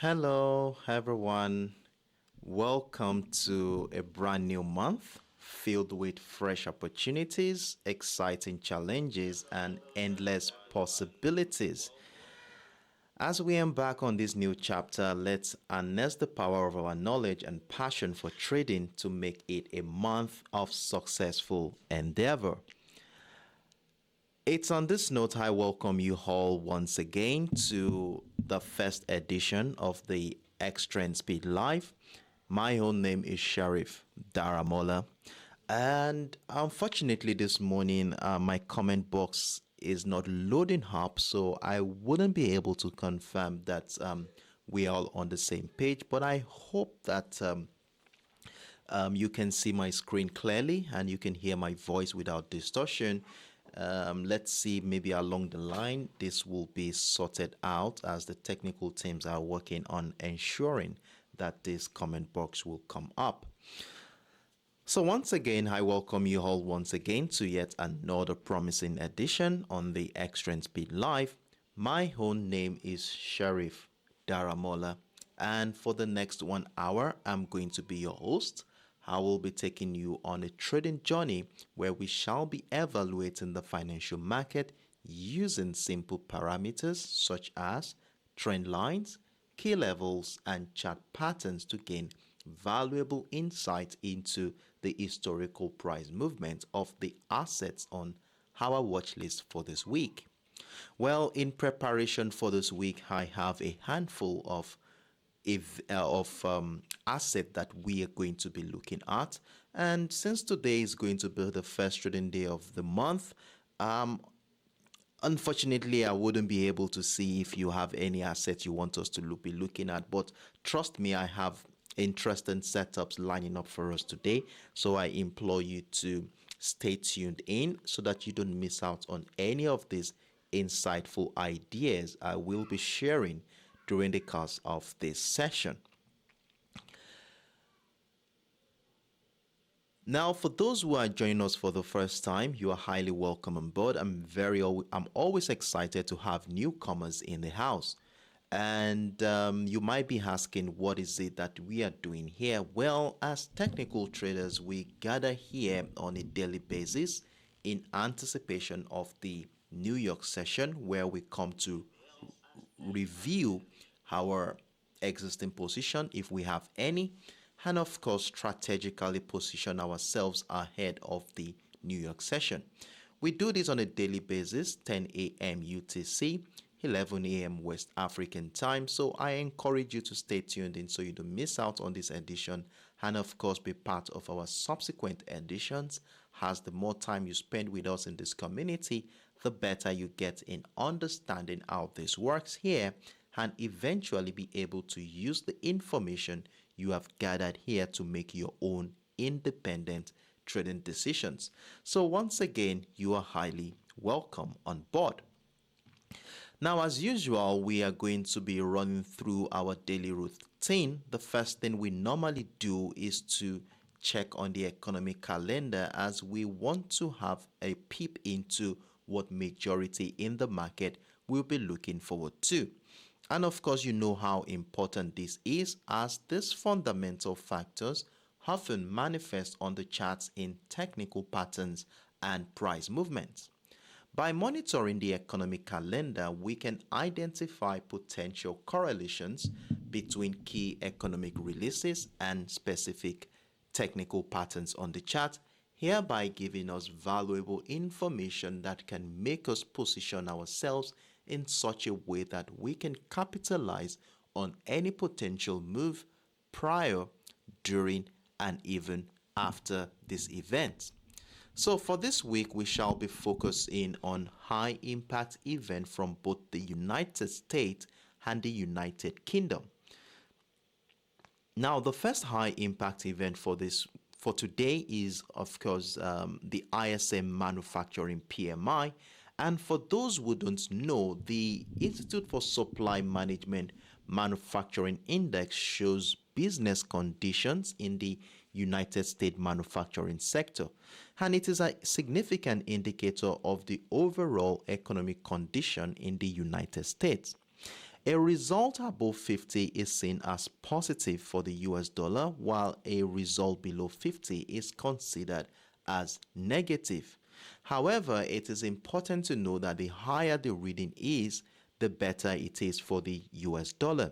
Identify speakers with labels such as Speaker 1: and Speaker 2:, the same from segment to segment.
Speaker 1: Hello, everyone. Welcome to a brand new month filled with fresh opportunities, exciting challenges, and endless possibilities. As we embark on this new chapter, let's harness the power of our knowledge and passion for trading to make it a month of successful endeavor. It's on this note I welcome you all once again to the first edition of the Extreme Speed Live. My own name is Sheriff Daramola, and unfortunately this morning my comment box is not loading up, so I wouldn't be able to confirm that we are all on the same page. But I hope that you can see my screen clearly and you can hear my voice without distortion. Let's see, maybe along the line, this will be sorted out as the technical teams are working on ensuring that this comment box will come up. So once again, I welcome you all once again to yet another promising edition on the Extreme Speed Live. My own name is Sheriff Daramola, and for the next 1 hour, I'm going to be your host. I will be taking you on a trading journey where we shall be evaluating the financial market using simple parameters such as trend lines, key levels, and chart patterns to gain valuable insight into the historical price movement of the assets on our watch list for this week. Well, in preparation for this week, I have a handful of asset that we are going to be looking at, and since today is going to be the first trading day of the month, unfortunately I wouldn't be able to see if you have any assets you want us to be looking at, but trust me, I have interesting setups lining up for us today, so I implore you to stay tuned in so that you don't miss out on any of these insightful ideas I will be sharing during the course of this session. Now, for those who are joining us for the first time, you are highly welcome on board. I'm always excited to have newcomers in the house. And you might be asking, what is it that we are doing here? Well, as technical traders, we gather here on a daily basis in anticipation of the New York session, where we come to review our existing position if we have any, and of course strategically position ourselves ahead of the New York session. We do this on a daily basis, 10 a.m. UTC, 11 a.m. West African time, so I encourage you to stay tuned in so you don't miss out on this edition, and of course be part of our subsequent editions, as the more time you spend with us in this community, the better you get in understanding how this works here, and eventually be able to use the information you have gathered here to make your own independent trading decisions. So once again, you are highly welcome on board. Now, as usual, we are going to be running through our daily routine. The first thing we normally do is to check on the economic calendar, as we want to have a peep into what majority in the market will be looking forward to. And of course, you know how important this is, as these fundamental factors often manifest on the charts in technical patterns and price movements. By monitoring the economic calendar, we can identify potential correlations between key economic releases and specific technical patterns on the chart, hereby giving us valuable information that can make us position ourselves in such a way that we can capitalize on any potential move prior, during, and even after this event. So for this week, we shall be focusing on high impact events from both the United States and the United Kingdom. Now, the first high impact event for today is, of course, the ISM manufacturing PMI. And for those who don't know, the Institute for Supply Management Manufacturing Index shows business conditions in the United States manufacturing sector, and it is a significant indicator of the overall economic condition in the United States. A result above 50 is seen as positive for the US dollar, while a result below 50 is considered as negative. However, it is important to know that the higher the reading is, the better it is for the US dollar.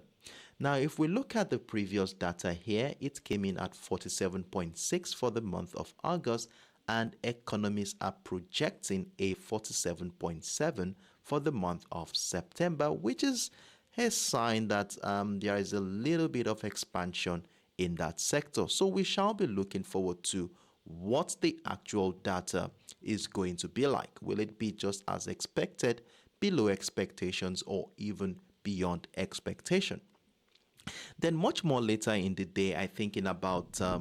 Speaker 1: Now, if we look at the previous data here, it came in at 47.6 for the month of August, and economists are projecting a 47.7 for the month of September, which is a sign that there is a little bit of expansion in that sector. So we shall be looking forward to what the actual data is going to be like. Will it be just as expected, below expectations, or even beyond expectation? Then much more later in the day, I think in about 4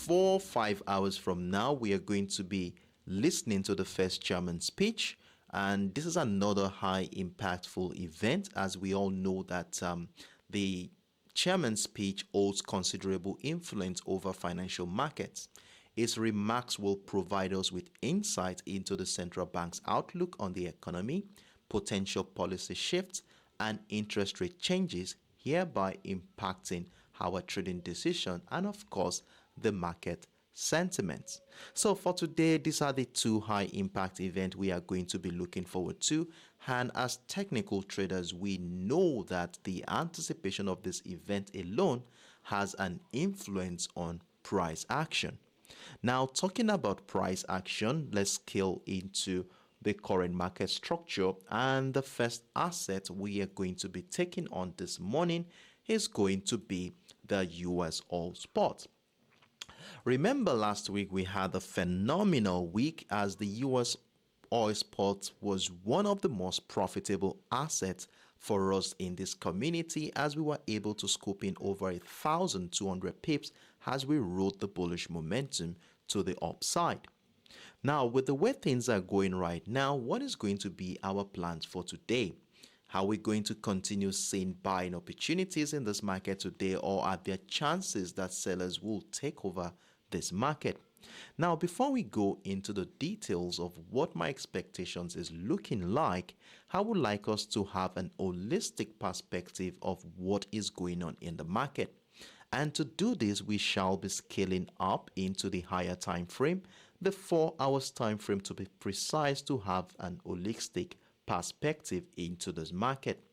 Speaker 1: or 5 hours from now, we are going to be listening to the first chairman speech. And this is another high impactful event, as we all know that the chairman's speech holds considerable influence over financial markets. His remarks will provide us with insight into the central bank's outlook on the economy, potential policy shifts, and interest rate changes, hereby impacting our trading decision and, of course, the market sentiments. So for today, these are the two high impact events we are going to be looking forward to. And as technical traders, we know that the anticipation of this event alone has an influence on price action. Now, talking about price action, let's scale into the current market structure. And the first asset we are going to be taking on this morning is going to be the US oil spot. Remember last week we had a phenomenal week as the US oil spot was one of the most profitable assets for us in this community, as we were able to scoop in over 1,200 pips as we rode the bullish momentum to the upside. Now, with the way things are going right now, what is going to be our plans for today? Are we going to continue seeing buying opportunities in this market today, or are there chances that sellers will take over this market? Now, before we go into the details of what my expectations is looking like, I would like us to have an holistic perspective of what is going on in the market. And to do this, we shall be scaling up into the higher time frame, the 4 hours time frame to be precise, to have an holistic perspective into this market.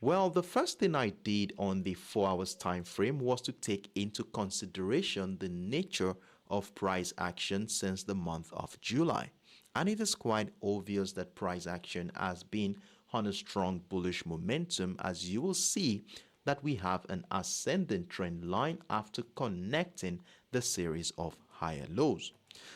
Speaker 1: Well, the first thing I did on the 4 hours time frame was to take into consideration the nature of price action since the month of July. And it is quite obvious that price action has been on a strong bullish momentum, as you will see that we have an ascending trend line after connecting the series of higher lows.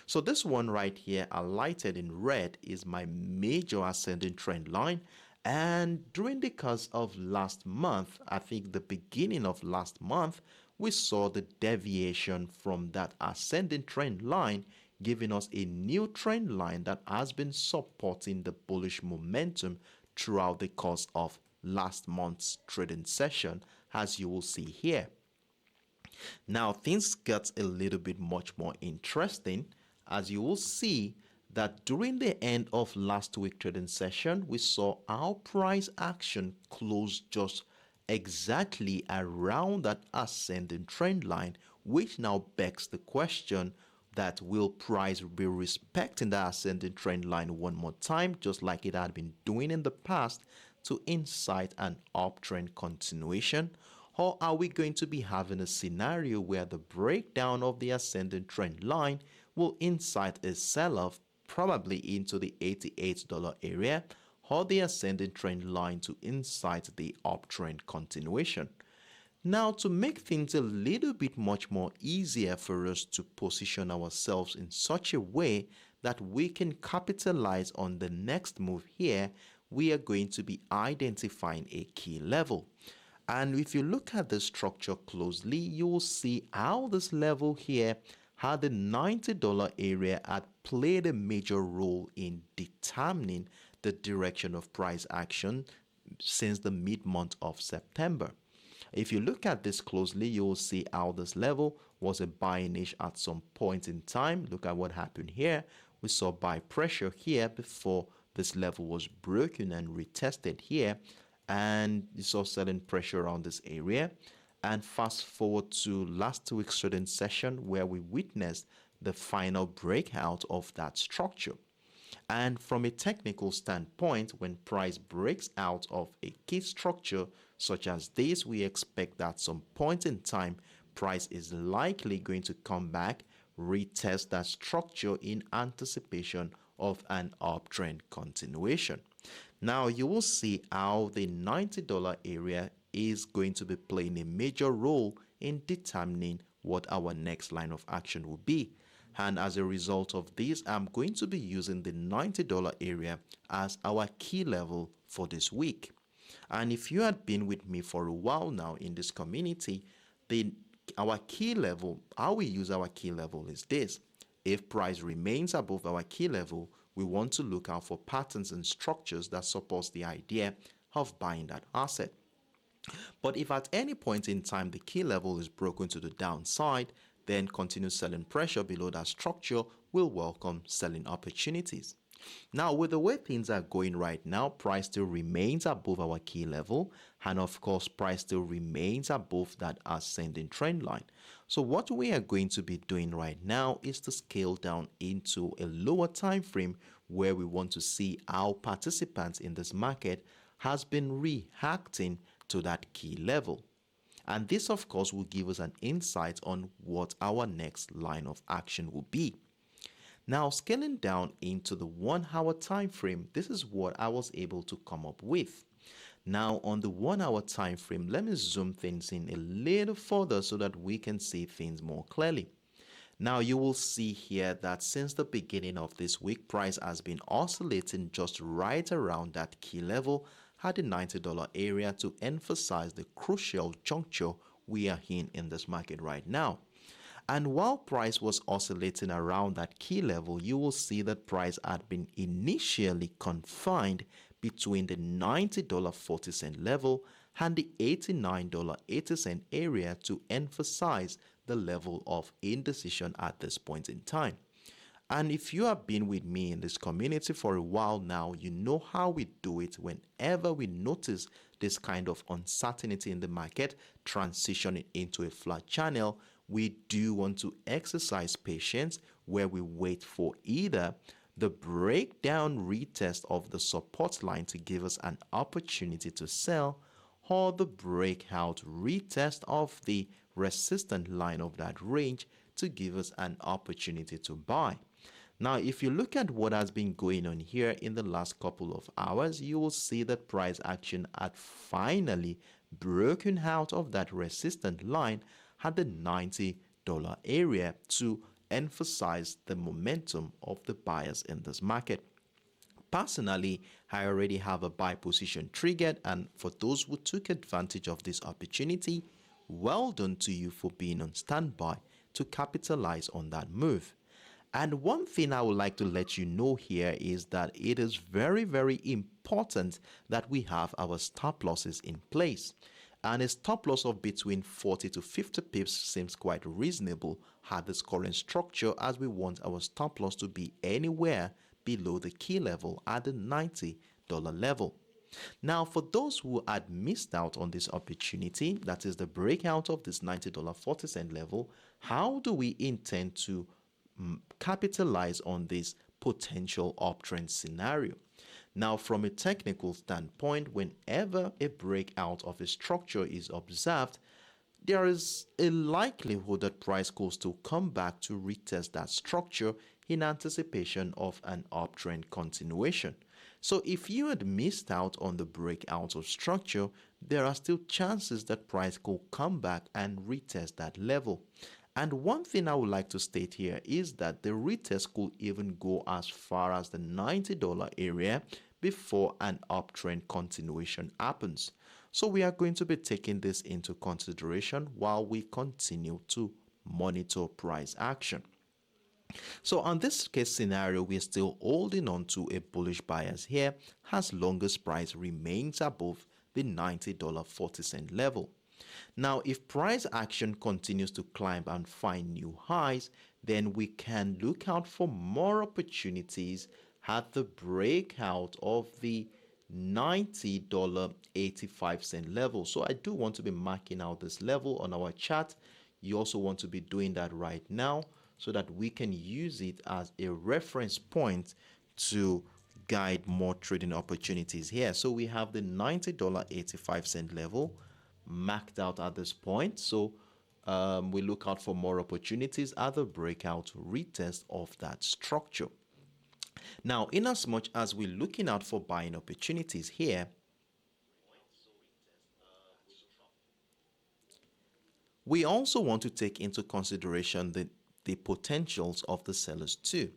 Speaker 1: So this one right here, highlighted in red, is my major ascending trend line. And during the course of last month, I think the beginning of last month, we saw the deviation from that ascending trend line, giving us a new trend line that has been supporting the bullish momentum throughout the course of last month's trading session, as you will see here. Now, things got a little bit much more interesting, as you will see that during the end of last week trading session, we saw our price action close just exactly around that ascending trend line, which now begs the question that will price be respecting the ascending trend line one more time, just like it had been doing in the past, to incite an uptrend continuation? Or are we going to be having a scenario where the breakdown of the ascending trend line will incite a sell-off, probably into the $88 area, or the ascending trend line to incite the uptrend continuation? Now, to make things a little bit much more easier for us to position ourselves in such a way that we can capitalize on the next move here, we are going to be identifying a key level. And if you look at the structure closely, you will see how this level here had the $90 area had played a major role in determining the direction of price action since the mid-month of September. If you look at this closely, you will see how this level was a buying niche at some point in time. Look at what happened here. We saw buy pressure here before this level was broken and retested here. and you saw selling pressure around this area. And fast forward to last week's trading session where we witnessed the final breakout of that structure. And from a technical standpoint, when price breaks out of a key structure such as this, we expect that some point in time, price is likely going to come back, retest that structure in anticipation of an uptrend continuation. Now you will see how the $90 area is going to be playing a major role in determining what our next line of action will be. And as a result of this, I'm going to be using the $90 area as our key level for this week. And if you had been with me for a while now in this community, then our key level, how we use our key level is this. If price remains above our key level, we want to look out for patterns and structures that supports the idea of buying that asset. But if at any point in time the key level is broken to the downside, then continued selling pressure below that structure will welcome selling opportunities. Now, with the way things are going right now, price still remains above our key level, and of course, price still remains above that ascending trend line. So what we are going to be doing right now is to scale down into a lower time frame where we want to see how participants in this market has been reacting to that key level. And this, of course, will give us an insight on what our next line of action will be. Now, scaling down into the 1 hour time frame, this is what I was able to come up with. Now, on the 1 hour time frame, let me zoom things in a little further so that we can see things more clearly. Now, you will see here that since the beginning of this week, price has been oscillating just right around that key level at the $90 area to emphasize the crucial juncture we are in this market right now. And while price was oscillating around that key level, you will see that price had been initially confined between the $90.40 level and the $89.80 area to emphasize the level of indecision at this point in time. And if you have been with me in this community for a while now, you know how we do it whenever we notice this kind of uncertainty in the market transitioning into a flat channel. We do want to exercise patience where we wait for either the breakdown retest of the support line to give us an opportunity to sell, or the breakout retest of the resistant line of that range to give us an opportunity to buy. Now, if you look at what has been going on here in the last couple of hours, you will see that price action had finally broken out of that resistant line at the $90 area to emphasize the momentum of the buyers in this market. Personally, I already have a buy position triggered, and for those who took advantage of this opportunity, well done to you for being on standby to capitalize on that move. And one thing I would like to let you know here is that it is very, very important that we have our stop losses in place. And a stop loss of between 40 to 50 pips seems quite reasonable at this current structure, as we want our stop loss to be anywhere below the key level at the $90 level. Now, for those who had missed out on this opportunity, that is the breakout of this $90.40 level, how do we intend to capitalize on this potential uptrend scenario? Now, from a technical standpoint, whenever a breakout of a structure is observed, there is a likelihood that price could still come back to retest that structure in anticipation of an uptrend continuation. So if you had missed out on the breakout of structure, there are still chances that price could come back and retest that level. And one thing I would like to state here is that the retest could even go as far as the $90 area before an uptrend continuation happens. So we are going to be taking this into consideration while we continue to monitor price action. So on this case scenario, we're still holding on to a bullish bias here as long as price remains above the $90.40 level. Now, if price action continues to climb and find new highs, then we can look out for more opportunities at the breakout of the $90.85 level. So I do want to be marking out this level on our chart. You also want to be doing that right now so that we can use it as a reference point to guide more trading opportunities here. So we have the $90.85 level marked out at this point. So we look out for more opportunities at the breakout retest of that structure. Now, in as much as we're looking out for buying opportunities here, we also want to take into consideration the potentials of the sellers too.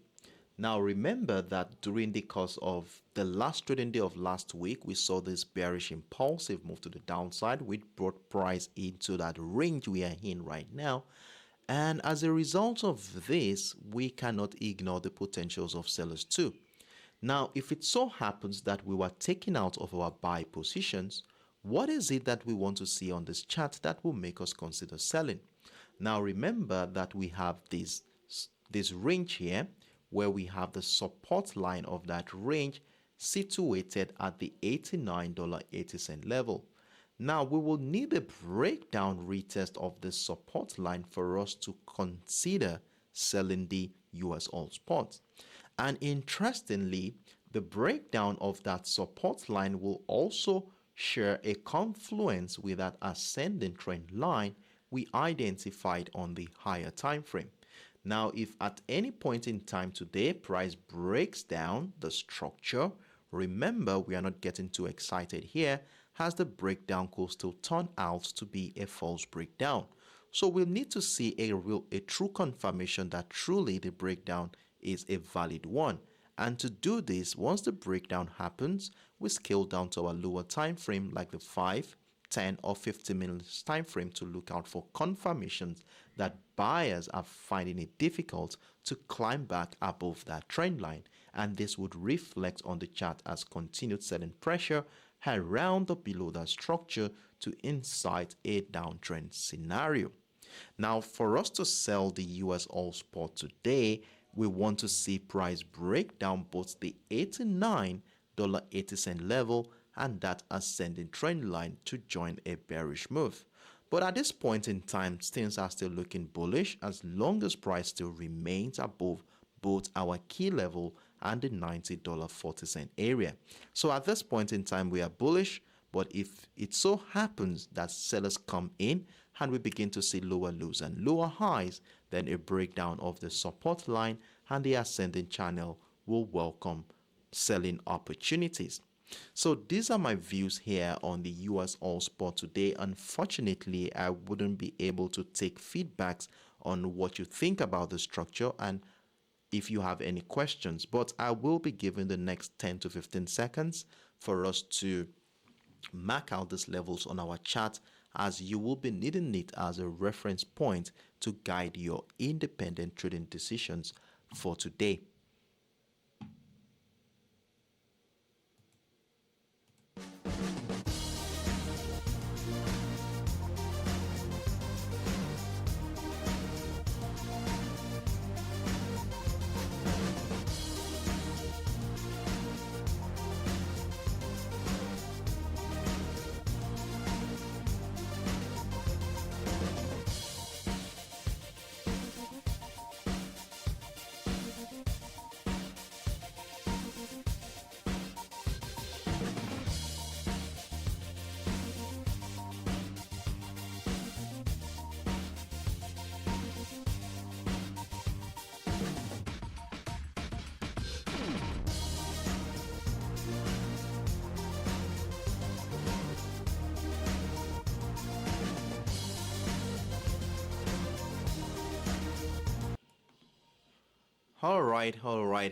Speaker 1: Now, remember that during the course of the last trading day of last week, we saw this bearish impulsive move to the downside, which brought price into that range we are in right now. And as a result of this, we cannot ignore the potentials of sellers too. Now, if it so happens that we were taken out of our buy positions, what is it that we want to see on this chart that will make us consider selling? Now, remember that we have this range here where we have the support line of that range situated at the $89.80 level. Now, we will need a breakdown retest of the support line for us to consider selling the US All Spot. And interestingly, the breakdown of that support line will also share a confluence with that ascending trend line we identified on the higher time frame. Now, if at any point in time today price breaks down the structure, remember we are not getting too excited here, as the breakdown could still turn out to be a false breakdown. So we'll need to see a true confirmation that truly the breakdown is a valid one. And to do this, once the breakdown happens, we scale down to our lower time frame like the 5, 10 or 50 minutes time frame to look out for confirmations that buyers are finding it difficult to climb back above that trend line, and this would reflect on the chart as continued selling pressure around or below that structure to incite a downtrend scenario. Now, for us to sell the US All Spot today, we want to see price break down both the $89.80 level and that ascending trend line to join a bearish move. But at this point in time, things are still looking bullish as long as price still remains above both our key level and the $90.40 area. So at this point in time, we are bullish, but if it so happens that sellers come in and we begin to see lower lows and lower highs, then a breakdown of the support line and the ascending channel will welcome selling opportunities. So these are my views here on the US All Spot today. Unfortunately, I wouldn't be able to take feedbacks on what you think about the structure and if you have any questions, but I will be giving the next 10 to 15 seconds for us to mark out these levels on our chart, as you will be needing it as a reference point to guide your independent trading decisions for today. All right,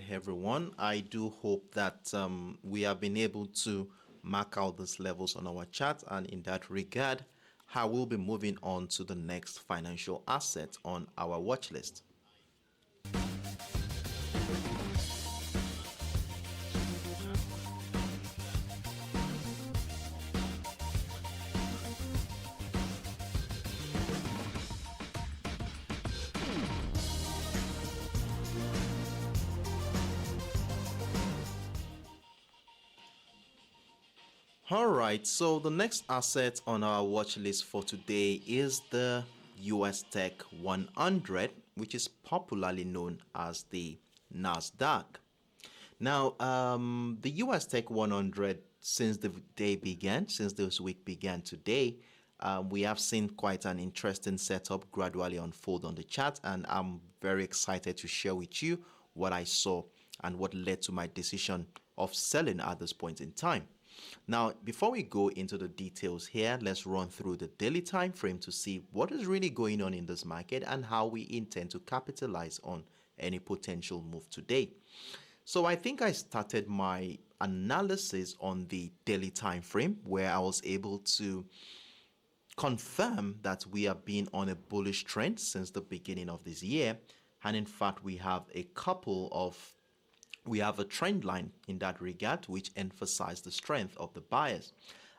Speaker 1: everyone. I do hope that we have been able to mark out these levels on our chart, and in that regard, I will be moving on to the next financial asset on our watch list. All right, so the next asset on our watch list for today is the USTech 100, which is popularly known as the NASDAQ. Now, the USTech 100, since the day began, since this week began today, we have seen quite an interesting setup gradually unfold on the chart, and I'm very excited to share with you what I saw and what led to my decision of selling at this point in time. Now, before we go into the details here, let's run through the daily time frame to see what is really going on in this market and how we intend to capitalize on any potential move today. So I think I started my analysis on the daily time frame where I was able to confirm that we have been on a bullish trend since the beginning of this year. And in fact, we have a trend line in that regard which emphasized the strength of the buyers.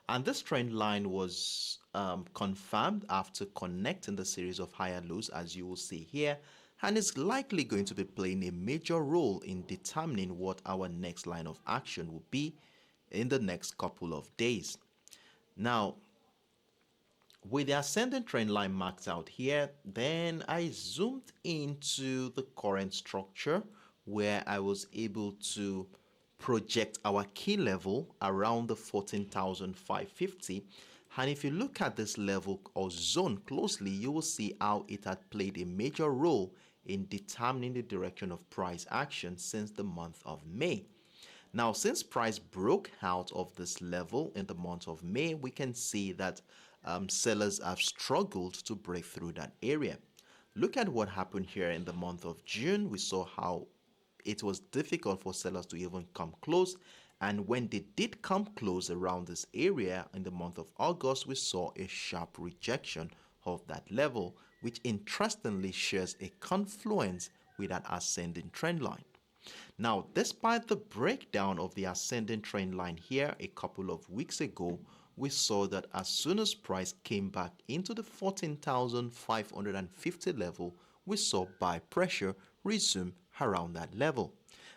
Speaker 1: And this trend line was confirmed after connecting the series of higher lows, as you will see here, and is likely going to be playing a major role in determining what our next line of action will be in the next couple of days. Now, with the ascending trend line marked out here, then I zoomed into the current structure where I was able to project our key level around the 14,550. And if you look at this level or zone closely, you will see how it had played a major role in determining the direction of price action since the month of May. Now, since price broke out of this level in the month of May, we can see that sellers have struggled to break through that area. Look at what happened here in the month of June. We saw how it was difficult for sellers to even come close. And when they did come close around this area in the month of August, we saw a sharp rejection of that level, which interestingly shares a confluence with that ascending trend line. Now, despite the breakdown of the ascending trend line here a couple of weeks ago, we saw that as soon as price came back into the 14,550 level, we saw buy pressure resume around that level.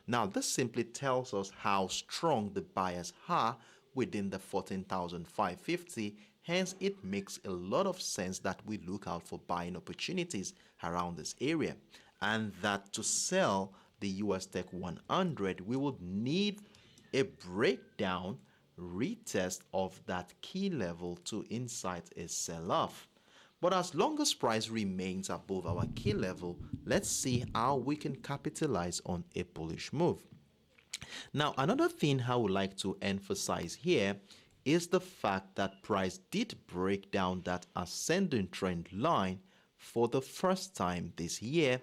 Speaker 1: Now, this simply tells us how strong the buyers are within the 14,550. Hence, it makes a lot of sense that we look out for buying opportunities around this area, and that to sell the USTech 100, we would need a breakdown retest of that key level to incite a sell-off. But as long as price remains above our key level, let's see how we can capitalize on a bullish move. Now, another thing I would like to emphasize here is the fact that price did break down that ascending trend line for the first time this year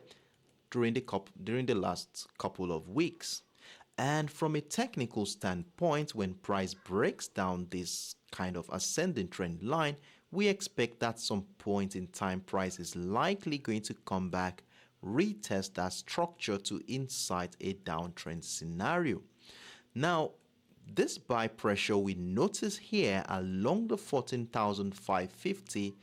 Speaker 1: during the last couple of weeks. And from a technical standpoint, when price breaks down this kind of ascending trend line, we expect that some point in time price is likely going to come back, retest that structure to incite a downtrend scenario. Now, this buy pressure we notice here along the 14,550,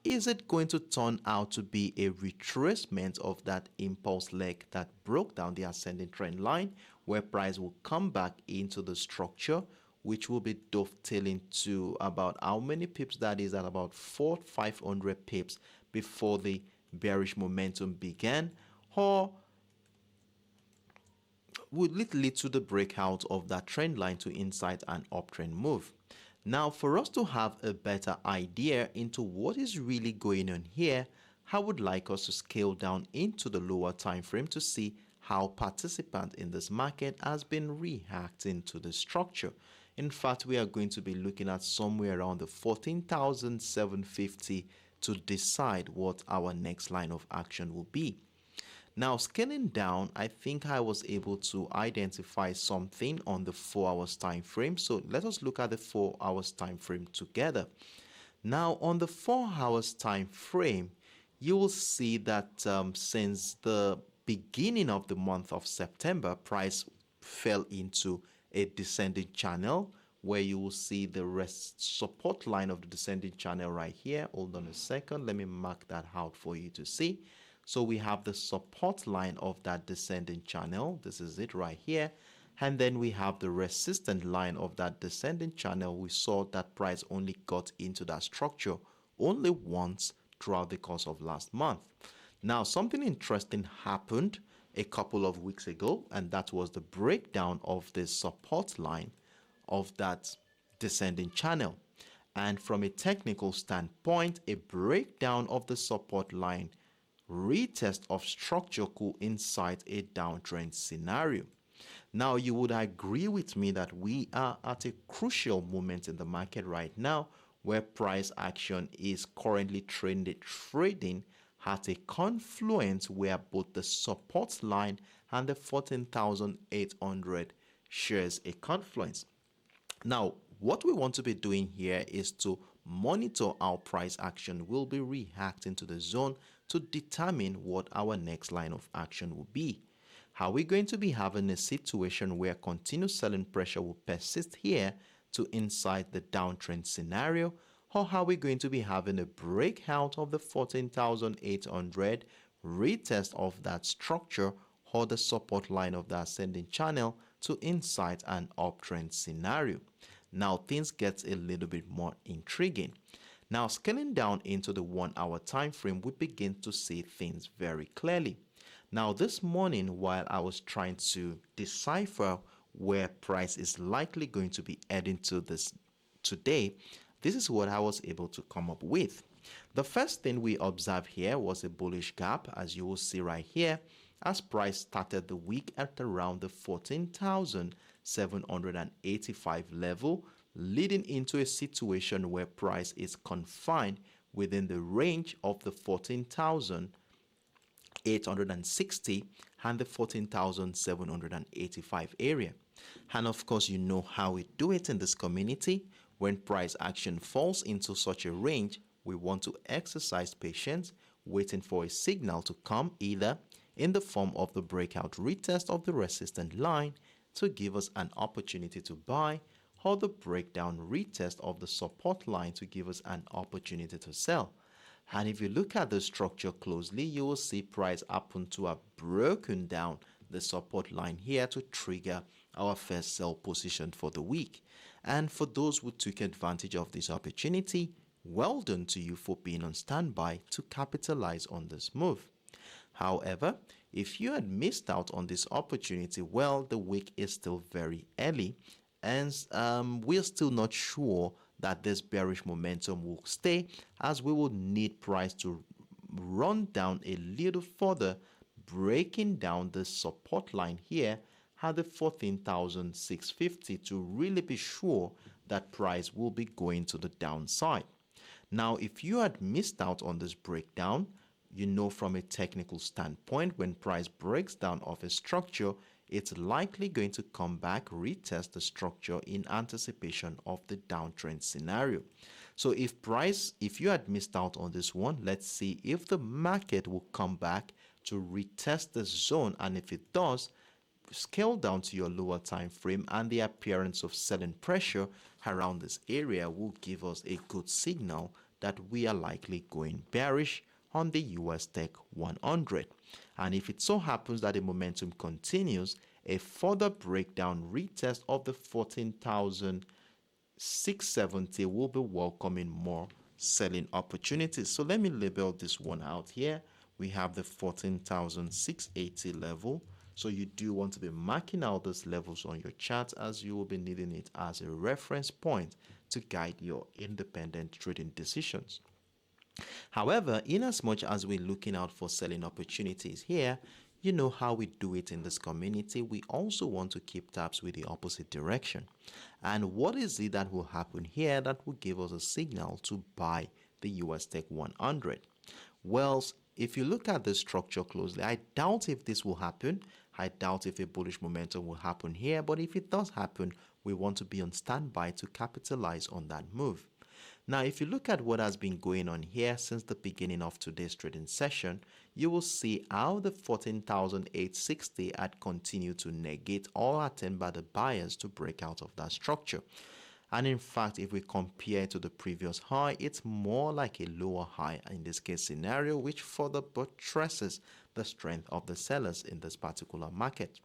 Speaker 1: is it going to turn out to be a retracement of that impulse leg that broke down the ascending trend line, where price will come back into the structure, which will be dovetailing to about how many pips that is, at about 400-500 pips before the bearish momentum began, or would it lead to the breakout of that trend line to incite an uptrend move? Now, for us to have a better idea into what is really going on here, I would like us to scale down into the lower time frame to see how participant in this market has been reacting to the structure. In fact, we are going to be looking at somewhere around the 14,750 to decide what our next line of action will be. Now, scaling down, I think I was able to identify something on the 4 hours time frame. So let us look at the 4 hours time frame together. Now, on the 4 hours time frame, you will see that since the beginning of the month of September, price fell into a descending channel, where you will see the rest support line of the descending channel right here. Hold on a second. Let me mark that out for you to see. So we have the support line of that descending channel. This is it right here. And then we have the resistance line of that descending channel. We saw that price only got into that structure only once throughout the course of last month. Now, something interesting happened a couple of weeks ago, and that was the breakdown of the support line of that descending channel. And from a technical standpoint, a breakdown of the support line retest of structure could incite a downtrend scenario. Now, you would agree with me that we are at a crucial moment in the market right now where price action is currently trading at a confluence where both the support line and the 14,800 shares a confluence. Now, what we want to be doing here is to monitor how price action will be reacting to the zone to determine what our next line of action will be. Are we going to be having a situation where continued selling pressure will persist here to incite the downtrend scenario? Or are we going to be having a breakout of the 14,800, retest of that structure or the support line of the ascending channel to incite an uptrend scenario? Now things get a little bit more intriguing. Now scaling down into the 1 hour time frame, we begin to see things very clearly. Now this morning, while I was trying to decipher where price is likely going to be heading to this today, this is what I was able to come up with. The first thing we observed here was a bullish gap, as you will see right here, as price started the week at around the 14,785 level, leading into a situation where price is confined within the range of the 14,860 and the 14,785 area. And of course, you know how we do it in this community. When price action falls into such a range, we want to exercise patience, waiting for a signal to come either in the form of the breakout retest of the resistance line to give us an opportunity to buy, or the breakdown retest of the support line to give us an opportunity to sell. And if you look at the structure closely, you will see price happen to have broken down the support line here to trigger our first sell position for the week. And for those who took advantage of this opportunity, well done to you for being on standby to capitalize on this move. However, if you had missed out on this opportunity, well, the week is still very early, and we're still not sure that this bearish momentum will stay, as we will need price to run down a little further, breaking down the support line here at the 14,650 to really be sure that price will be going to the downside. Now, if you had missed out on this breakdown, you know from a technical standpoint, when price breaks down off a structure, it's likely going to come back, retest the structure in anticipation of the downtrend scenario. So if you had missed out on this one, let's see if the market will come back to retest the zone, and if it does, scale down to your lower time frame, and the appearance of selling pressure around this area will give us a good signal that we are likely going bearish on the USTech 100. And if it so happens that the momentum continues, a further breakdown retest of the 14,670 will be welcoming more selling opportunities. So let me label this one out here. We have the 14,680 level. So you do want to be marking out those levels on your chart, as you will be needing it as a reference point to guide your independent trading decisions. However, in as much as we're looking out for selling opportunities here, you know how we do it in this community, we also want to keep tabs with the opposite direction. And what is it that will happen here that will give us a signal to buy the USTech 100? Well, if you look at the structure closely, I doubt if this will happen. I doubt if a bullish momentum will happen here, but if it does happen, we want to be on standby to capitalize on that move. Now, if you look at what has been going on here since the beginning of today's trading session, you will see how the 14,860 had continued to negate all attempt by the buyers to break out of that structure. And in fact, if we compare to the previous high, it's more like a lower high in this case scenario, which further buttresses the strength of the sellers in this particular market.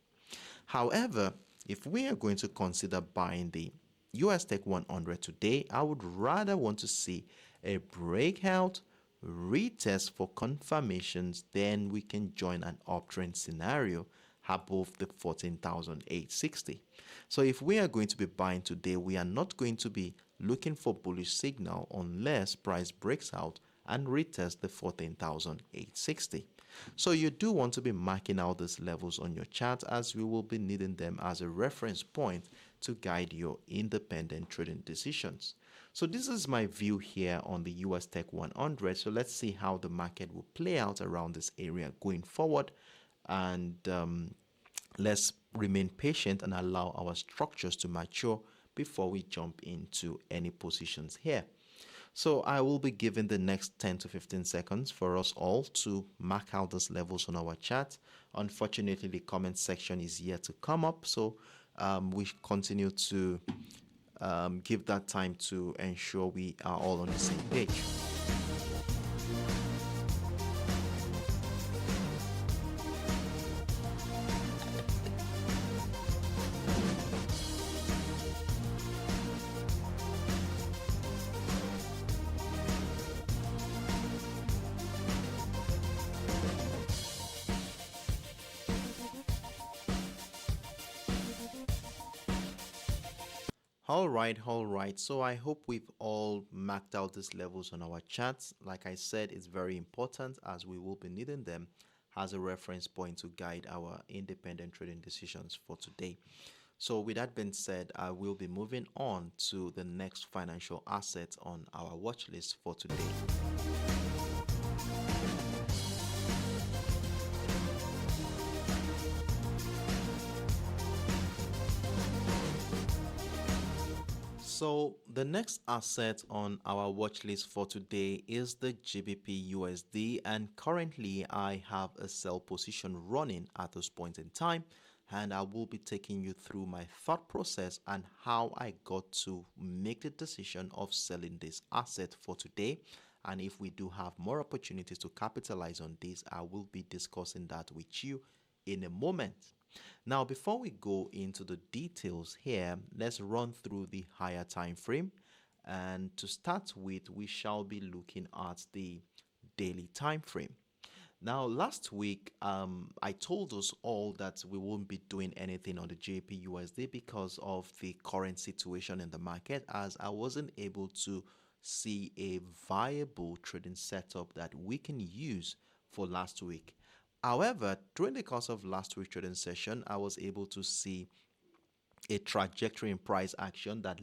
Speaker 1: However, If we are going to consider buying the USTech 100 today, I would rather want to see a breakout, retest for confirmations, then we can join an uptrend scenario above the 14,860. So if we are going to be buying today, we are not going to be looking for bullish signal unless price breaks out and retest the 14,860. So you do want to be marking out these levels on your chart, as we will be needing them as a reference point to guide your independent trading decisions. So this is my view here on the US Tech 100. So let's see how the market will play out around this area going forward. And let's remain patient and allow our structures to mature before we jump into any positions here. So I will be giving the next 10 to 15 seconds for us all to mark out those levels on our chart. Unfortunately, the comment section is yet to come up, so we continue to give that time to ensure we are all on the same page. All right. So I hope we've all marked out these levels on our charts. Like I said, it's very important as we will be needing them as a reference point to guide our independent trading decisions for today. So with that being said, I will be moving on to the next financial asset on our watch list for today. So the next asset on our watch list for today is the GBPUSD, and currently I have a sell position running at this point in time, and I will be taking you through my thought process and how I got to make the decision of selling this asset for today. And if we do have more opportunities to capitalize on this, I will be discussing that with you in a moment. Now, before we go into the details here, let's run through the higher time frame. And to start with, we shall be looking at the daily time frame. Now, last week, I told us all that we won't be doing anything on the JPUSD because of the current situation in the market, as I wasn't able to see a viable trading setup that we can use for last week. However, during the course of last week's trading session, I was able to see a trajectory in price action that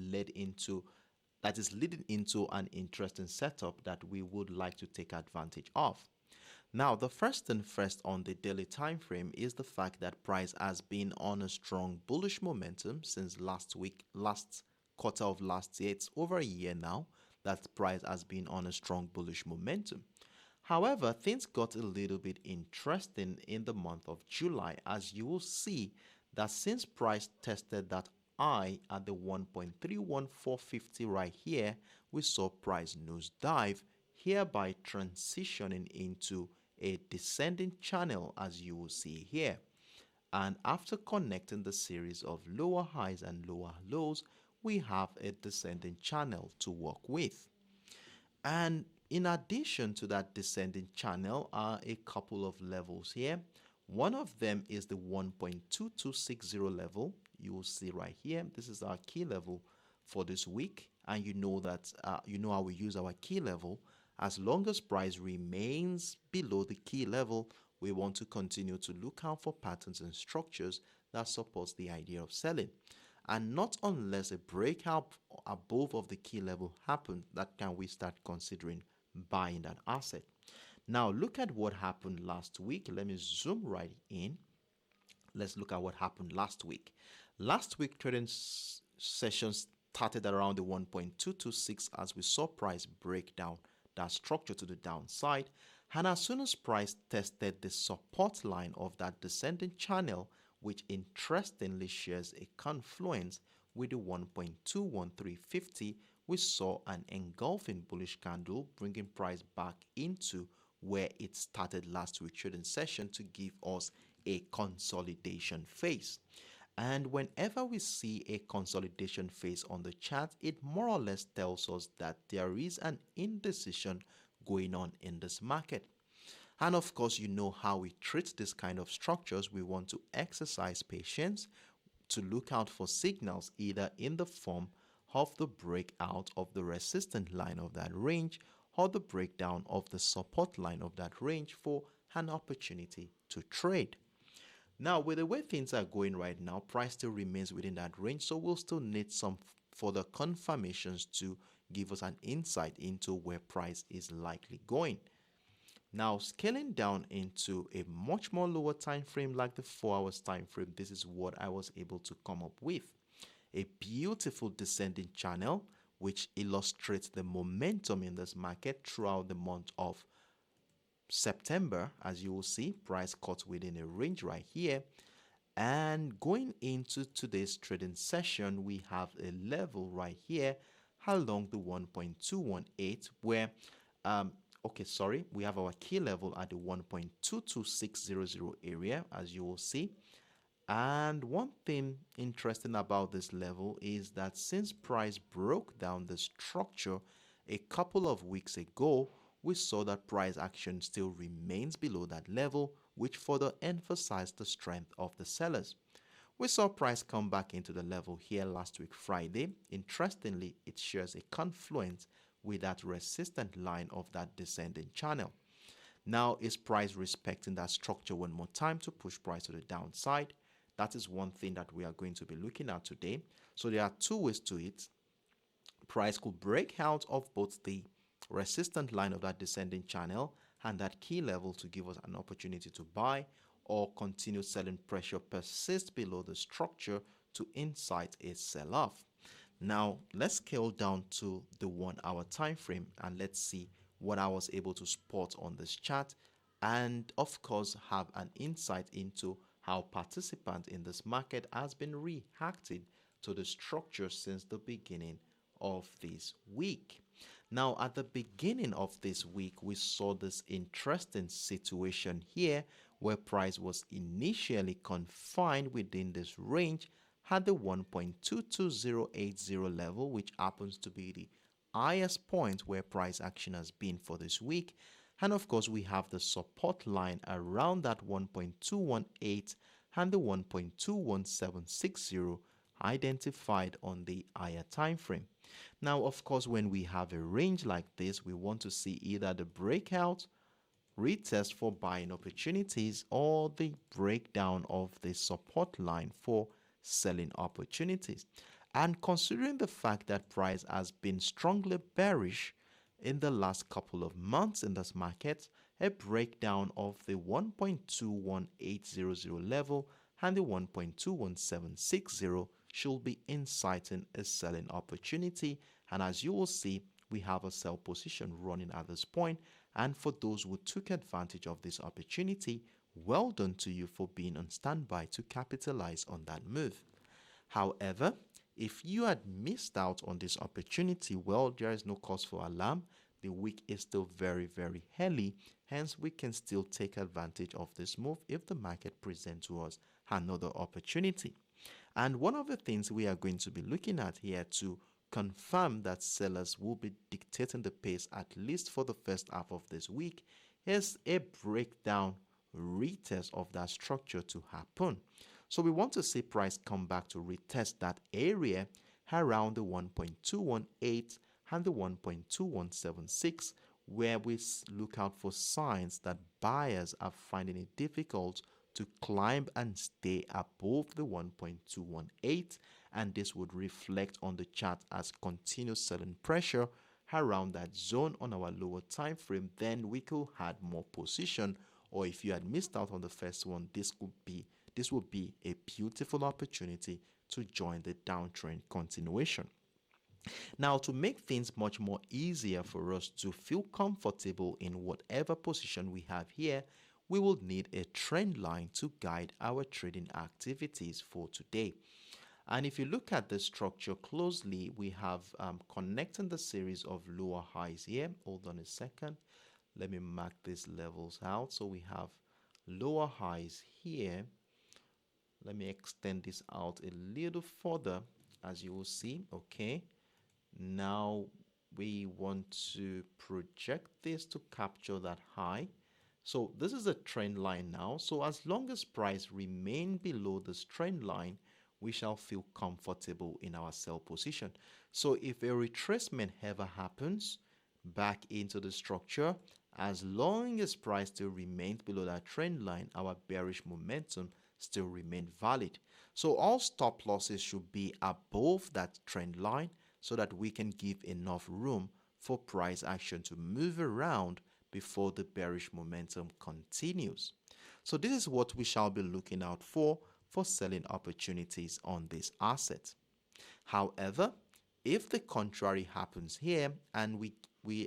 Speaker 1: is leading into an interesting setup that we would like to take advantage of. Now, the first thing first on the daily time frame is the fact that price has been on a strong bullish momentum since last week, last quarter of last year. It's over a year now that price has been on a strong bullish momentum. However, things got a little bit interesting in the month of July, as you will see that since price tested that high at the 1.31450 right here, we saw price nosedive, hereby transitioning into a descending channel, as you will see here. And after connecting the series of lower highs and lower lows, we have a descending channel to work with. And in addition to that descending channel are a couple of levels here. One of them is the 1.2260 level. You will see right here. This is our key level for this week. And you know that you know how we use our key level. As long as price remains below the key level, we want to continue to look out for patterns and structures that supports the idea of selling. And not unless a breakout above of the key level happens, that can we start considering buying that asset. Now look at what happened last week. Let me zoom right in. Let's look at what happened last week. Last week trading sessions started around the 1.226 as we saw price break down that structure to the downside, and as soon as price tested the support line of that descending channel, which interestingly shares a confluence with the 1.21350, we saw an engulfing bullish candle bringing price back into where it started last week trading session to give us a consolidation phase. And whenever we see a consolidation phase on the chart, it more or less tells us that there is an indecision going on in this market. And of course, you know how we treat this kind of structures. We want to exercise patience to look out for signals either in the form of the breakout of the resistance line of that range or the breakdown of the support line of that range for an opportunity to trade. Now, with the way things are going right now, price still remains within that range, so we'll still need some further confirmations to give us an insight into where price is likely going. Now, scaling down into a much more lower time frame like the 4 hours time frame, this is what I was able to come up with. A beautiful descending channel which illustrates the momentum in this market throughout the month of September. As you will see, price cut within a range right here. And going into today's trading session, we have a level right here along the 1.218 where we have our key level at the 1.22600 area, as you will see. And one thing interesting about this level is that since price broke down the structure a couple of weeks ago, we saw that price action still remains below that level, which further emphasized the strength of the sellers. We saw price come back into the level here last week Friday. Interestingly, it shares a confluence with that resistant line of that descending channel. Now, is price respecting that structure one more time to push price to the downside? That is one thing that we are going to be looking at today. So there are two ways to it. Price could break out of both the resistant line of that descending channel and that key level to give us an opportunity to buy, or continued selling pressure persist below the structure to incite a sell-off. Now, let's scale down to the 1 hour time frame and let's see what I was able to spot on this chart, and of course have an insight into how participants in this market has been reacting to the structure since the beginning of this week. Now, at the beginning of this week, we saw this interesting situation here where price was initially confined within this range at the 1.22080 level, which happens to be the highest point where price action has been for this week. And of course, we have the support line around that 1.218 and the 1.21760 identified on the higher time frame. Now, of course, when we have a range like this, we want to see either the breakout, retest for buying opportunities, or the breakdown of the support line for selling opportunities. And considering the fact that price has been strongly bearish in the last couple of months in this market, a breakdown of the 1.21800 level and the 1.21760 should be inciting a selling opportunity. And as you will see, we have a sell position running at this point. And for those who took advantage of this opportunity, well done to you for being on standby to capitalize on that move. However, if you had missed out on this opportunity, well, there is no cause for alarm. The week is still very, very early. Hence, we can still take advantage of this move if the market presents to us another opportunity. And one of the things we are going to be looking at here to confirm that sellers will be dictating the pace at least for the first half of this week is a breakdown retest of that structure to happen. So we want to see price come back to retest that area around the 1.218 and the 1.2176, where we look out for signs that buyers are finding it difficult to climb and stay above the 1.218, and this would reflect on the chart as continuous selling pressure around that zone on our lower time frame. Then we could add more position, or if you had missed out on the first one, this would be a beautiful opportunity to join the downtrend continuation. Now, to make things much more easier for us to feel comfortable in whatever position we have here, we will need a trend line to guide our trading activities for today. And if you look at the structure closely, we have connecting the series of lower highs here. Hold on a second. Let me mark these levels out. So we have lower highs here. Let me extend this out a little further, as you will see. Okay, now we want to project this to capture that high. So this is a trend line now. So as long as price remain below this trend line, we shall feel comfortable in our sell position. So if a retracement ever happens back into the structure, as long as price still remains below that trend line, our bearish momentum still remain valid. So all stop losses should be above that trend line so that we can give enough room for price action to move around before the bearish momentum continues. So this is what we shall be looking out for selling opportunities on this asset. However, if the contrary happens here and we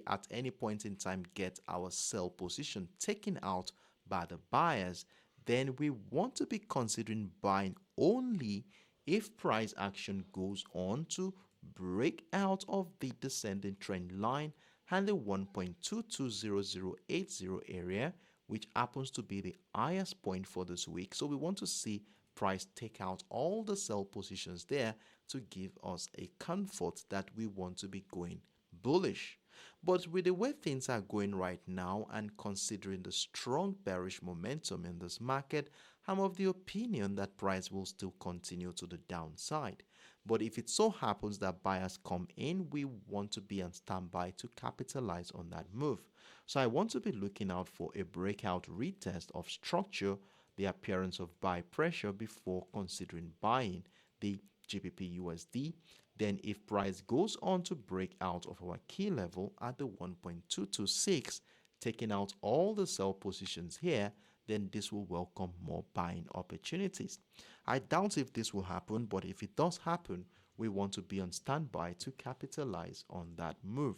Speaker 1: at any point in time get our sell position taken out by the buyers, then we want to be considering buying only if price action goes on to break out of the descending trend line and the 1.220080 area, which happens to be the highest point for this week. So we want to see price take out all the sell positions there to give us a comfort that we want to be going bullish. But with the way things are going right now and considering the strong bearish momentum in this market, I'm of the opinion that price will still continue to the downside. But if it so happens that buyers come in, we want to be on standby to capitalize on that move. So I want to be looking out for a breakout retest of structure, the appearance of buy pressure before considering buying the GBPUSD. Then if price goes on to break out of our key level at the 1.226, taking out all the sell positions here, then this will welcome more buying opportunities. I doubt if this will happen, but if it does happen, we want to be on standby to capitalize on that move.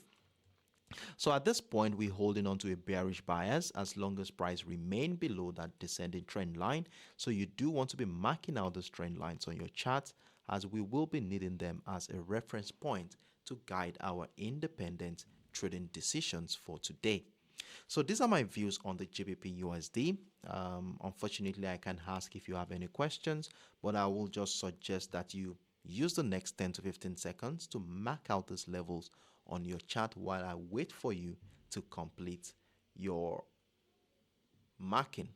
Speaker 1: So at this point, we're holding on to a bearish bias as long as price remain below that descending trend line. So you do want to be marking out those trend lines on your chart, as we will be needing them as a reference point to guide our independent trading decisions for today. So these are my views on the GBPUSD. Unfortunately, I can't ask if you have any questions, but I will just suggest that you use the next 10 to 15 seconds to mark out these levels on your chart while I wait for you to complete your marking.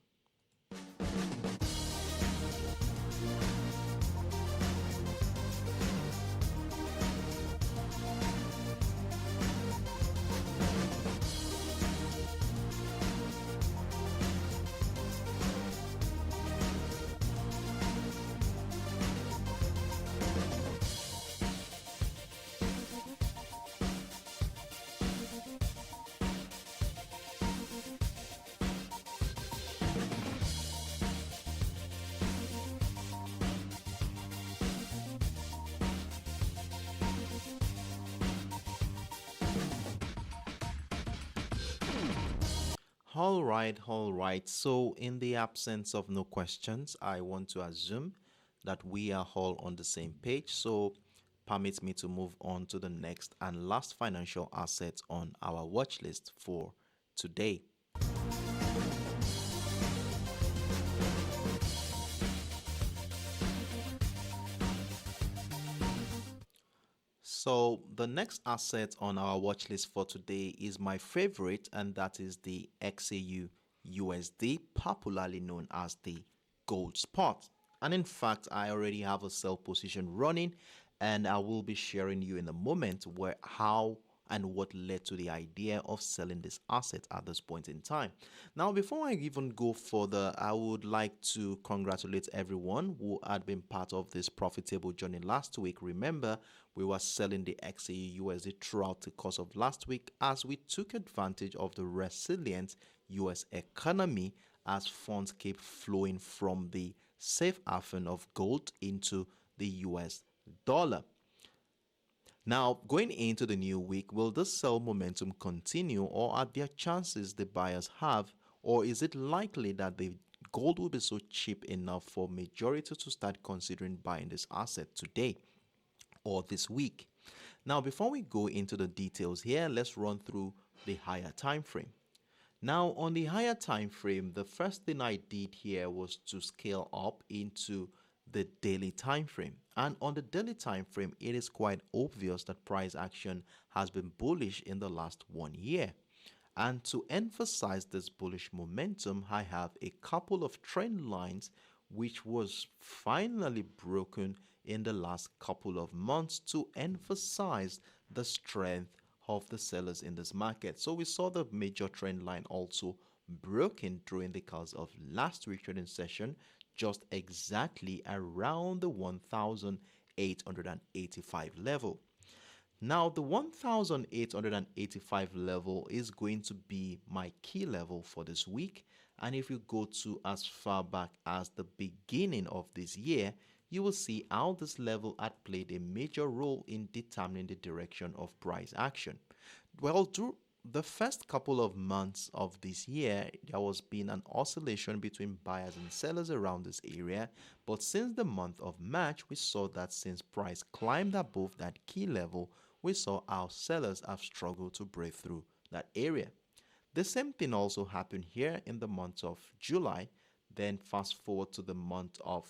Speaker 1: All right. So in the absence of no questions, I want to assume that we are all on the same page. So permit me to move on to the next and last financial asset on our watch list for today. So the next asset on our watch list for today is my favorite, and that is the XAUUSD, popularly known as the gold spot. And in fact, I already have a sell position running, and I will be sharing you in a moment how and what led to the idea of selling this asset at this point in time. Now, before I even go further, I would like to congratulate everyone who had been part of this profitable journey last week. Remember, we were selling the XAUUSD throughout the course of last week as we took advantage of the resilient US economy as funds keep flowing from the safe haven of gold into the US dollar. Now, going into the new week, will this sell momentum continue, or are there chances the buyers have, or is it likely that the gold will be so cheap enough for majority to start considering buying this asset today or this week? Now, before we go into the details here, let's run through the higher time frame. Now, on the higher time frame, the first thing I did here was to scale up into the daily time frame. And on the daily time frame, it is quite obvious that price action has been bullish in the last 1 year. And to emphasize this bullish momentum, I have a couple of trend lines which was finally broken in the last couple of months to emphasize the strength of the sellers in this market. So we saw the major trend line also broken during the course of last week's trading session, just exactly around the 1,885 level. Now, the 1,885 level is going to be my key level for this week. And if you go to as far back as the beginning of this year, you will see how this level had played a major role in determining the direction of price action. Well, through the first couple of months of this year, there was been an oscillation between buyers and sellers around this area. But since the month of March, we saw that since price climbed above that key level, we saw our sellers have struggled to break through that area. The same thing also happened here in the month of July. Then fast forward to the month of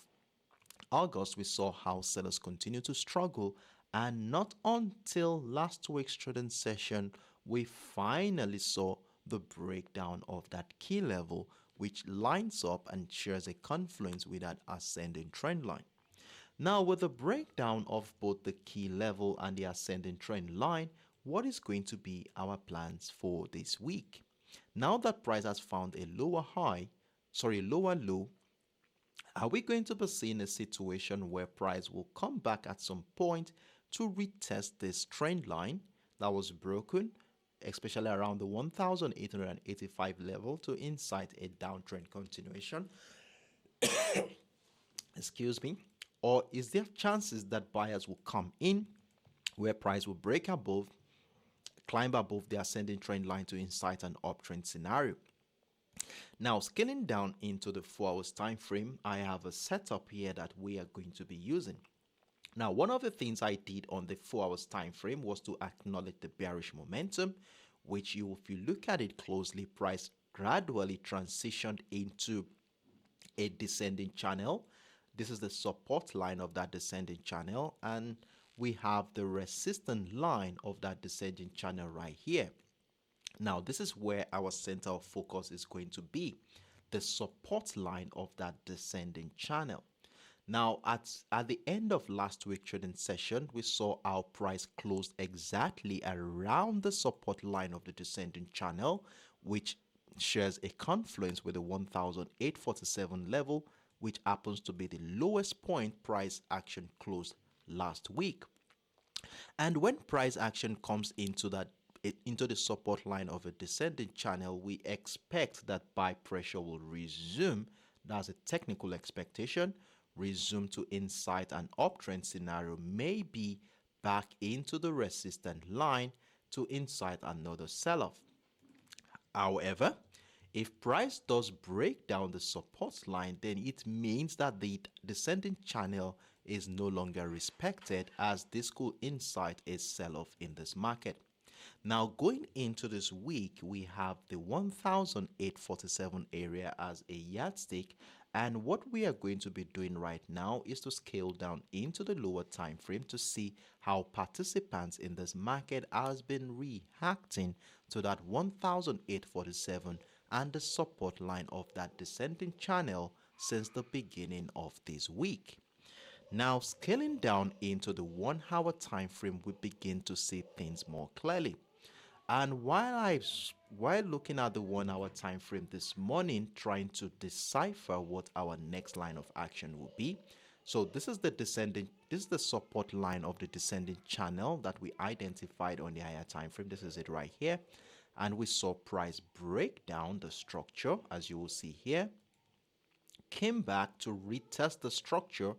Speaker 1: August, we saw how sellers continue to struggle, and not until last week's trading session we finally saw the breakdown of that key level, which lines up and shares a confluence with that ascending trend line. Now, with the breakdown of both the key level and the ascending trend line, what is going to be our plans for this week? Now that price has found a lower low, are we going to be seeing a situation where price will come back at some point to retest this trend line that was broken, especially around the 1,885 level, to incite a downtrend continuation? Excuse me. Or is there chances that buyers will come in where price will break above, climb above the ascending trend line to incite an uptrend scenario? Now, scaling down into the 4 hours time frame, I have a setup here that we are going to be using. Now, one of the things I did on the 4 hours time frame was to acknowledge the bearish momentum, which if you look at it closely, price gradually transitioned into a descending channel. This is the support line of that descending channel, and we have the resistance line of that descending channel right here. Now, this is where our center of focus is going to be, the support line of that descending channel. Now, at the end of last week's trading session, we saw our price closed exactly around the support line of the descending channel, which shares a confluence with the 1,847 level, which happens to be the lowest point price action closed last week. And when price action comes into the support line of a descending channel, we expect that buy pressure will resume. That's a technical expectation. Resume to incite an uptrend scenario, maybe back into the resistance line to incite another sell-off. However, if price does break down the support line, then it means that the descending channel is no longer respected, as this could incite a sell-off in this market. Now, going into this week, we have the 1,847 area as a yardstick, and what we are going to be doing right now is to scale down into the lower time frame to see how participants in this market has been reacting to that 1,847 and the support line of that descending channel since the beginning of this week. Now, scaling down into the 1 hour time frame, we begin to see things more clearly. And while looking at the 1 hour time frame this morning, trying to decipher what our next line of action will be. So this is the support line of the descending channel that we identified on the higher time frame. This is it right here. And we saw price break down the structure, as you will see here, came back to retest the structure,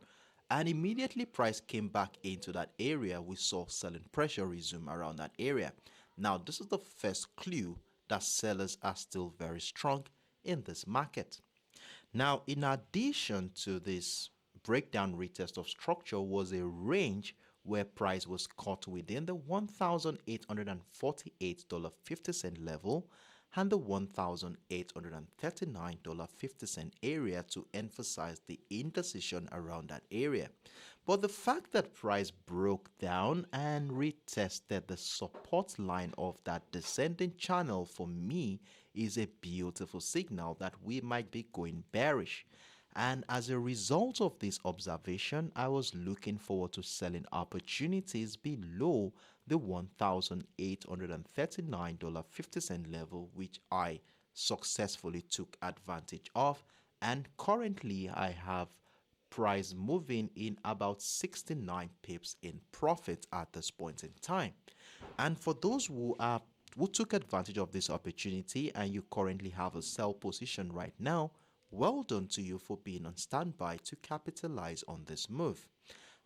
Speaker 1: and immediately price came back into that area. We saw selling pressure resume around that area. Now, this is the first clue that sellers are still very strong in this market. Now, in addition to this breakdown retest of structure was a range where price was caught within the $1,848.50 level, and the $1,839.50 area to emphasize the indecision around that area. But the fact that price broke down and retested the support line of that descending channel for me is a beautiful signal that we might be going bearish. And as a result of this observation, I was looking forward to selling opportunities below the $1,839.50 level, which I successfully took advantage of. And currently, I have price moving in about 69 pips in profit at this point in time. And for those who took advantage of this opportunity and you currently have a sell position right now, well done to you for being on standby to capitalize on this move.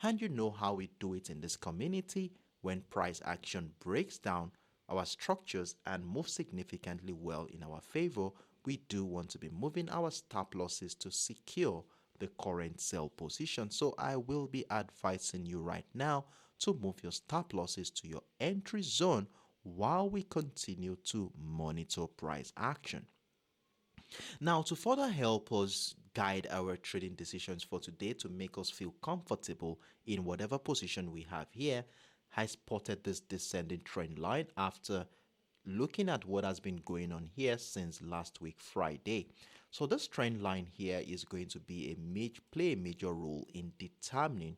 Speaker 1: And you know how we do it in this community. When price action breaks down our structures and moves significantly well in our favor, we do want to be moving our stop losses to secure the current sell position. So I will be advising you right now to move your stop losses to your entry zone while we continue to monitor price action. Now, to further help us guide our trading decisions for today to make us feel comfortable in whatever position we have here, I spotted this descending trend line after looking at what has been going on here since last week Friday. So this trend line here is going to be play a major role in determining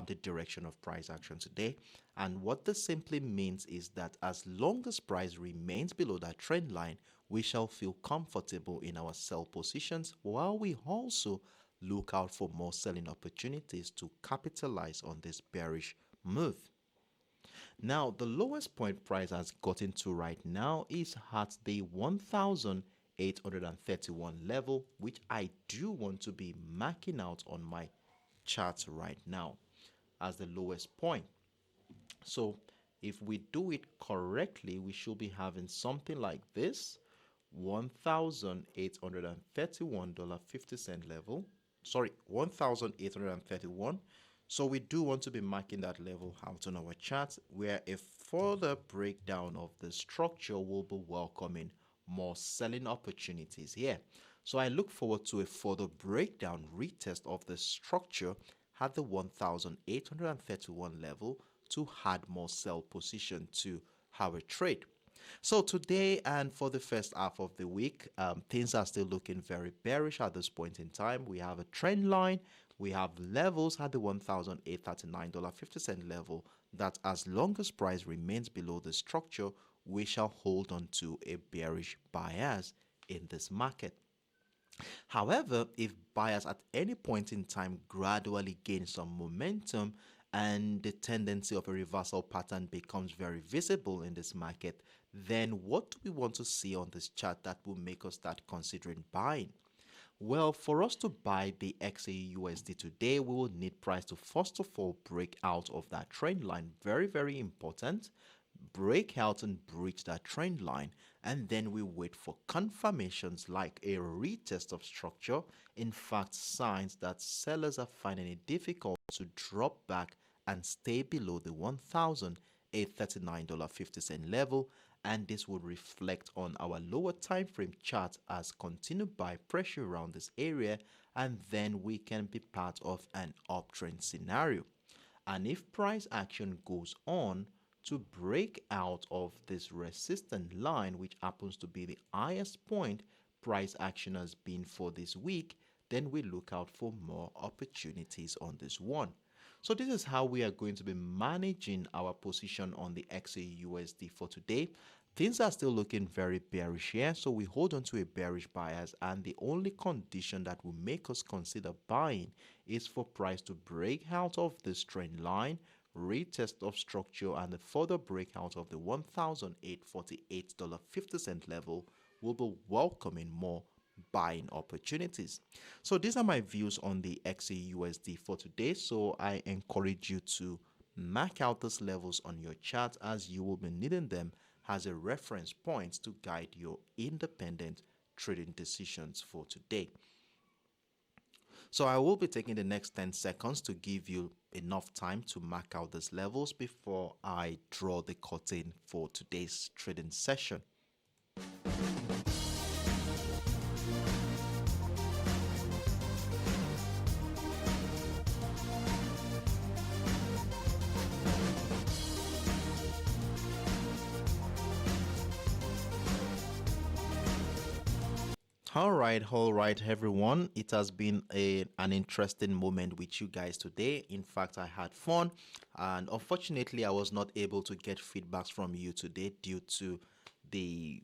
Speaker 1: the direction of price action today. And what this simply means is that as long as price remains below that trend line, we shall feel comfortable in our sell positions while we also look out for more selling opportunities to capitalize on this bearish move. Now, the lowest point price has gotten to right now is at the 1,831 level, which I do want to be marking out on my chart right now as the lowest point. So if we do it correctly, we should be having something like this: $1,831.50 level. Sorry, 1,831. So we do want to be marking that level out on our chart, where a further breakdown of the structure will be welcoming more selling opportunities here. So I look forward to a further breakdown retest of the structure at the 1,831 level to add more sell position to our trade. So today and for the first half of the week, things are still looking very bearish at this point in time. We have a trend line. We have levels at the $1,839.50 level that as long as price remains below the structure, we shall hold on to a bearish bias in this market. However, if buyers at any point in time gradually gain some momentum and the tendency of a reversal pattern becomes very visible in this market, then what do we want to see on this chart that will make us start considering buying? Well, for us to buy the XAUUSD today, we will need price to first of all break out of that trend line. Very, very important. Break out and breach that trend line, and then we wait for confirmations like a retest of structure. In fact, signs that sellers are finding it difficult to drop back and stay below the $1,839.50 level, and this would reflect on our lower time frame chart as continued buy pressure around this area, and then we can be part of an uptrend scenario. And if price action goes on to break out of this resistance line, which happens to be the highest point price action has been for this week, then we look out for more opportunities on this one. So this is how we are going to be managing our position on the XAUUSD for today. Things are still looking very bearish here, so we hold on to a bearish bias, and the only condition that will make us consider buying is for price to break out of this trend line, retest of structure, and the further breakout of the $1,848.50 level will be welcoming more buying opportunities. So these are my views on the XAUUSD for today. So I encourage you to mark out these levels on your chart, as you will be needing them as a reference point to guide your independent trading decisions for today. So I will be taking the next 10 seconds to give you enough time to mark out these levels before I draw the curtain for today's trading session. All right, everyone. It has been an interesting moment with you guys today. In fact, I had fun, and unfortunately, I was not able to get feedbacks from you today due to the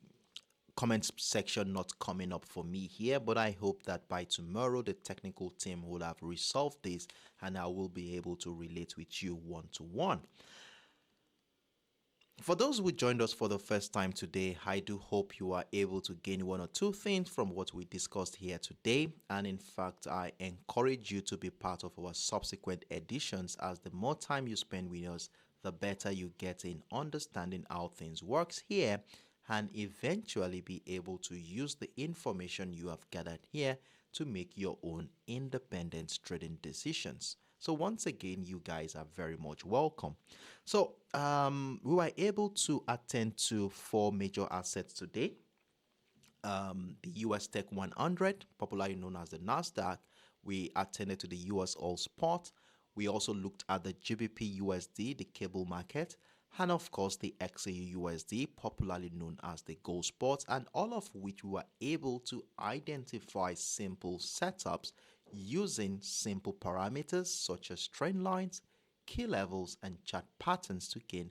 Speaker 1: comments section not coming up for me here. But I hope that by tomorrow, the technical team will have resolved this, and I will be able to relate with you one to one. For those who joined us for the first time today, I do hope you are able to gain one or two things from what we discussed here today. And in fact, I encourage you to be part of our subsequent editions, as the more time you spend with us, the better you get in understanding how things works here, and eventually be able to use the information you have gathered here to make your own independent trading decisions. So once again, you guys are very much welcome. So we were able to attend to four major assets today. The USTech 100, popularly known as the Nasdaq. We attended to the US All Spot. We also looked at the GBPUSD, the cable market, and of course the XAUUSD, popularly known as the gold spot, and all of which we were able to identify simple setups using simple parameters such as trend lines, key levels, and chart patterns to gain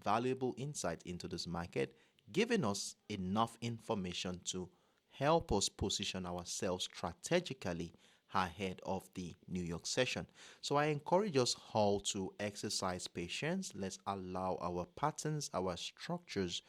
Speaker 1: valuable insight into this market, giving us enough information to help us position ourselves strategically ahead of the New York session. So I encourage us all to exercise patience. Let's allow our patterns, our structures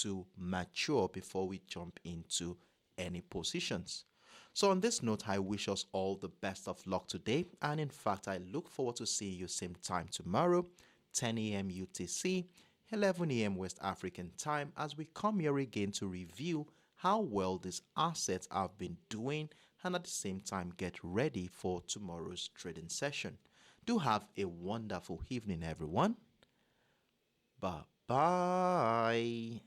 Speaker 1: to mature before we jump into any positions. So on this note, I wish us all the best of luck today. And in fact, I look forward to seeing you same time tomorrow, 10 a.m. UTC, 11 a.m. West African time, as we come here again to review how well these assets have been doing, and at the same time get ready for tomorrow's trading session. Do have a wonderful evening, everyone. Bye bye.